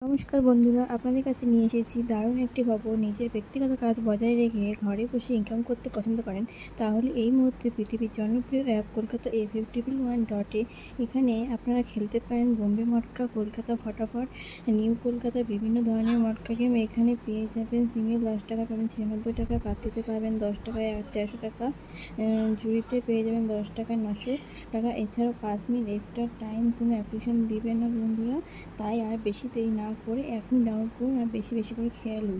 নমস্কার বন্ধুরা, আপনাদের কাছে নিয়ে এসেছি দারুণ একটি খবর। নিজের ব্যক্তিগত কাজ বজায় রেখে ঘরে বসে ইনকাম করতে পছন্দ করেন, তাহলে এই মুহূর্তে পৃথিবীর জনপ্রিয় অ্যাপ কলকাতা F111 এখানে আপনারা খেলতে পারেন বোম্বে মটকা, কলকাতা ফটাফট, নিউ কলকাতা, বিভিন্ন ধরনের মটকা গেম এখানে পেয়ে যাবেন। সিঙ্গেল 10 টাকা পাবেন, 96 টাকা, পাতিতে পাবেন 10 টাকায় 1300 টাকা, জুড়িতে পেয়ে যাবেন 10 টাকায় 900 টাকা। এছাড়াও 5 মিনিট এক্সট্রা টাইম কোনো অ্যাপ্লিকেশন দিবে না বন্ধুরা। তাই আর বেশি দেরি না করে এখন ডাউনলোড করুন আর বেশি বেশি করে খেলুন।